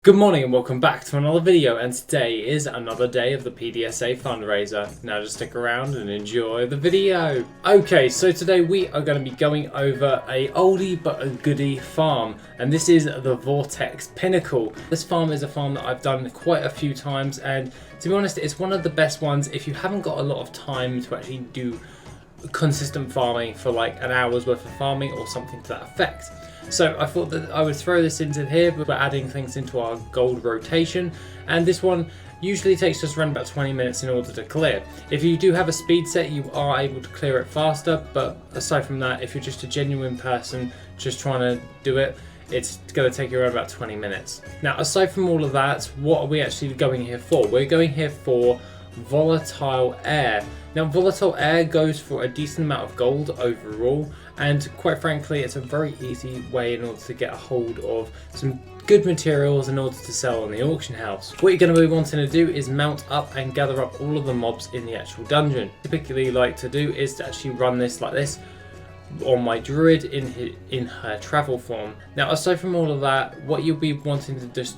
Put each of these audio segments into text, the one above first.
Good morning and welcome back to another video, and today is another day of the PDSA fundraiser. Now just stick around and enjoy the video. Okay, so today we are going to be going over a oldie but a goodie farm, and this is the Vortex Pinnacle. This farm is a farm that I've done quite a few times, and to be honest it's one of the best ones if you haven't got a lot of time to actually do consistent farming for like an hour's worth of farming or something to that effect. So I thought that I would throw this into here, but we're adding things into our gold rotation, and this one usually takes just around about 20 minutes in order to clear. If you do have a speed set, you are able to clear it faster, but aside from that, if you're just a genuine person just trying to do it, it's going to take you around about 20 minutes. Now, aside from all of that, what are we actually going here for? We're going here for volatile air. Now, volatile air goes for a decent amount of gold overall, and quite frankly it's a very easy way in order to get a hold of some good materials in order to sell on the auction house. What you're going to be wanting to do is mount up and gather up all of the mobs in the actual dungeon. Typically like to do is to actually run this like this on my druid in her travel form. Now, aside from all of that, what you'll be wanting to just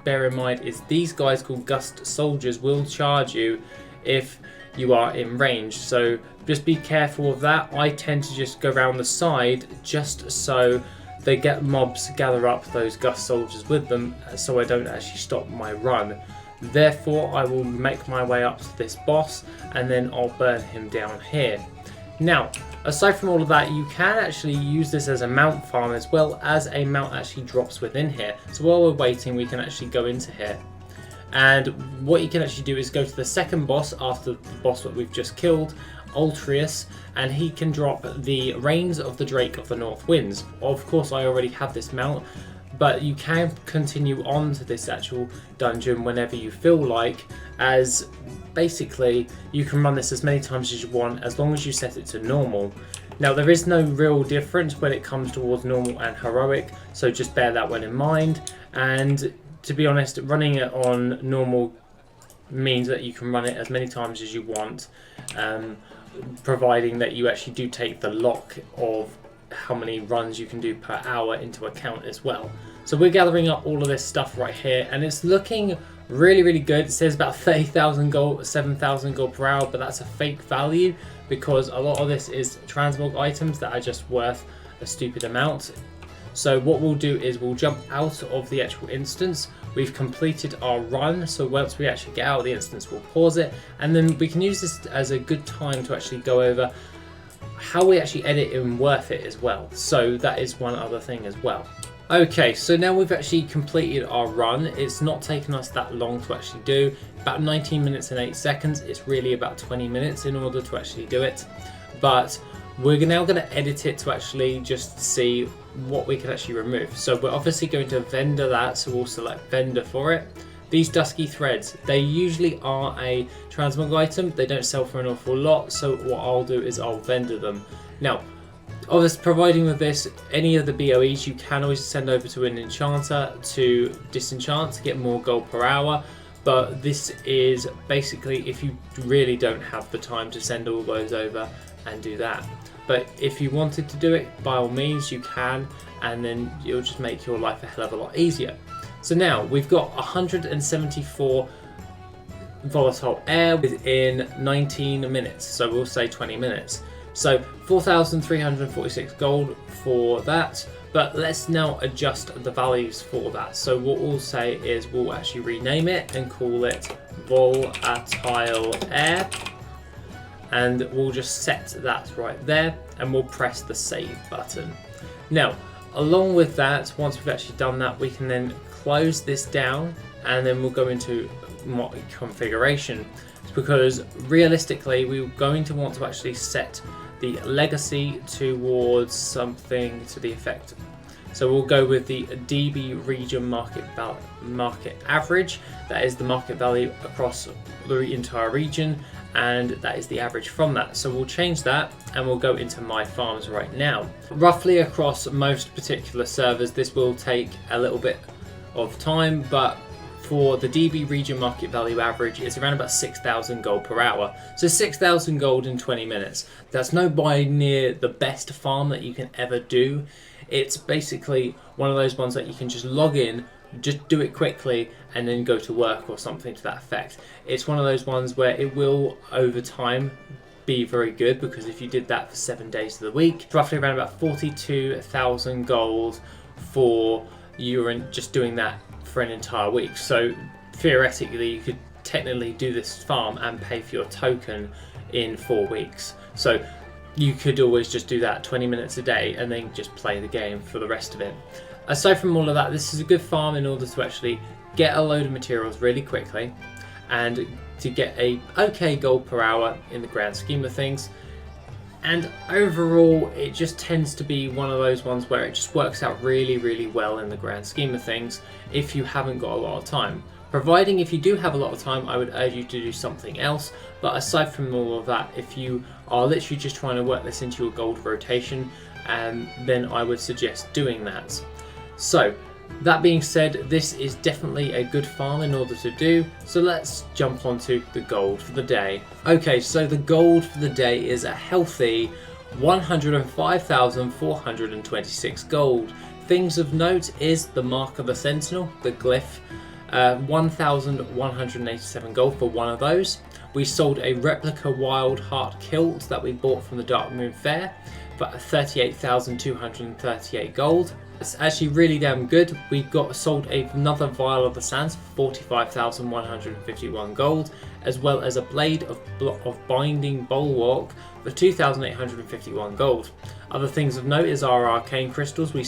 bear in mind is these guys called gust soldiers will charge you if you are in range, so just be careful of that. I tend to just go around the side just so they get mobs gather up those gust soldiers with them, so I don't actually stop my run. Therefore I will make my way up to this boss and then I'll burn him down here. Now, aside from all of that, you can actually use this as a mount farm as well as a mount actually drops within here. So while we're waiting, we can actually go into here. And what you can actually do is go to the second boss after the boss that we've just killed, Ultrius, and he can drop the Reigns of the Drake of the North Winds. Of course, I already have this mount, but you can continue on to this actual dungeon whenever you feel like, as basically you can run this as many times as you want as long as you set it to normal. Now, there is no real difference when it comes towards normal and heroic, so just bear that one in mind. And to be honest, running it on normal means that you can run it as many times as you want, providing that you actually do take the lock of how many runs you can do per hour into account as well. So we're gathering up all of this stuff right here, and it's looking really good. It says about 30,000 gold, 7,000 gold per hour, but that's a fake value because a lot of this is transmog items that are just worth a stupid amount. So what we'll do is we'll jump out of the actual instance. We've completed our run, so once we actually get out of the instance, we'll pause it, and then we can use this as a good time to actually go over how we actually edit in WorthIt as well. So that is one other thing as well. Okay, so now we've actually completed our run. It's not taken us that long to actually do, about 19 minutes and 8 seconds. It's really about 20 minutes in order to actually do it, but we're now going to edit it to actually just see what we can actually remove. So we're obviously going to vendor that, so we'll select vendor for it. These dusky threads, they usually are a transmog item. They don't sell for an awful lot, so what I'll do is I'll vendor them. Now, obviously, providing with this, any of the BOEs you can always send over to an enchanter to disenchant to get more gold per hour. But this is basically if you really don't have the time to send all those over and do that. But if you wanted to do it, by all means you can, and then it'll just make your life a hell of a lot easier. So now we've got 174 volatile air within 19 minutes, so we'll say 20 minutes. So 4,346 gold for that, but let's now adjust the values for that. So what we'll say is we'll actually rename it and call it volatile air, and we'll just set that right there, and we'll press the save button. Now, along with that, once we've actually done that, we can then close this down, and then we'll go into mod configuration, because realistically we're going to want to actually set the legacy towards something to the effect. So we'll go with the DB region market average. That is the market value across the entire region, and that is the average from that. So we'll change that, and we'll go into my farms right now. Roughly across most particular servers, this will take a little bit of time, but for the DB region market value average, it's around about 6,000 gold per hour. So 6,000 gold in 20 minutes. That's nowhere near the best farm that you can ever do. It's basically one of those ones that you can just log in, just do it quickly and then go to work or something to that effect. It's one of those ones where it will over time be very good, because if you did that for 7 days of the week, roughly around about 42,000 gold for you and just doing that for an entire week. So theoretically you could technically do this farm and pay for your token in 4 weeks. So you could always just do that 20 minutes a day and then just play the game for the rest of it. Aside from all of that, this is a good farm in order to actually get a load of materials really quickly and to get a okay gold per hour in the grand scheme of things. And overall, it just tends to be one of those ones where it just works out really, really well in the grand scheme of things if you haven't got a lot of time. Providing if you do have a lot of time, I would urge you to do something else. But aside from all of that, if you are literally just trying to work this into your gold rotation, then I would suggest doing that. So that being said, this is definitely a good farm in order to do. So let's jump onto the gold for the day. Okay, so the gold for the day is a healthy 105,426 gold. Things of note is the mark of the sentinel, the glyph. 1,187 gold for one of those. We sold a replica wild heart kilt that we bought from the Dark Moon Fair for 38,238 gold. It's actually really damn good. We sold another vial of the sands for 45,151 gold, as well as a blade of binding bulwark for 2,851 gold. Other things of note is our arcane crystals we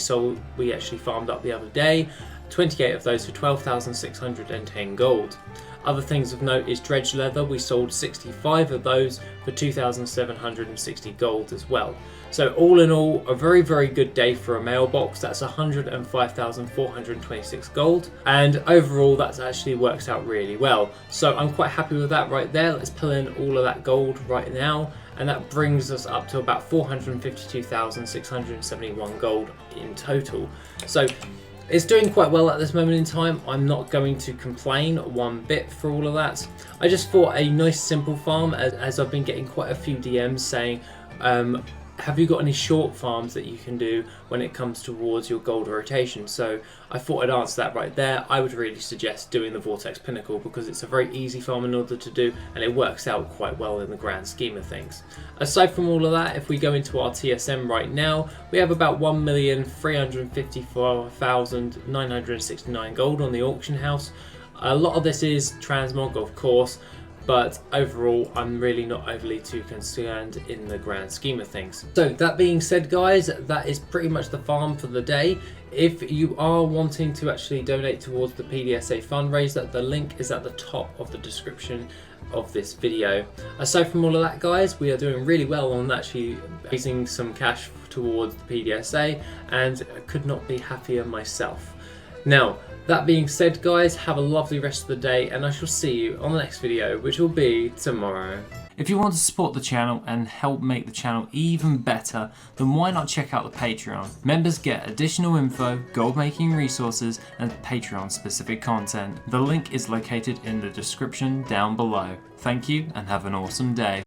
actually farmed up the other day. 28 of those for 12,610 gold. Other things of note is dredge leather. We sold 65 of those for 2,760 gold as well. So all in all, a very, very good day for a mailbox. That's 105,426 gold. And overall, that actually works out really well. So I'm quite happy with that right there. Let's pull in all of that gold right now. And that brings us up to about 452,671 gold in total. So it's doing quite well at this moment in time. I'm not going to complain one bit for all of that. I just thought a nice simple farm, as I've been getting quite a few DMs saying, have you got any short farms that you can do when it comes towards your gold rotation? So I thought I'd answer that right there. I would really suggest doing the Vortex Pinnacle because it's a very easy farm in order to do, and it works out quite well in the grand scheme of things. Aside from all of that, if we go into our TSM right now, we have about 1,354,969 gold on the auction house. A lot of this is transmog, of course, but overall I'm really not overly too concerned in the grand scheme of things. So that being said, guys, that is pretty much the farm for the day. If you are wanting to actually donate towards the PDSA fundraiser, the link is at the top of the description of this video. Aside from all of that, guys, we are doing really well on actually raising some cash towards the PDSA, and could not be happier myself. Now, that being said, guys, have a lovely rest of the day, and I shall see you on the next video, which will be tomorrow. If you want to support the channel and help make the channel even better, then why not check out the Patreon? Members get additional info, gold making resources, and Patreon specific content. The link is located in the description down below. Thank you and have an awesome day.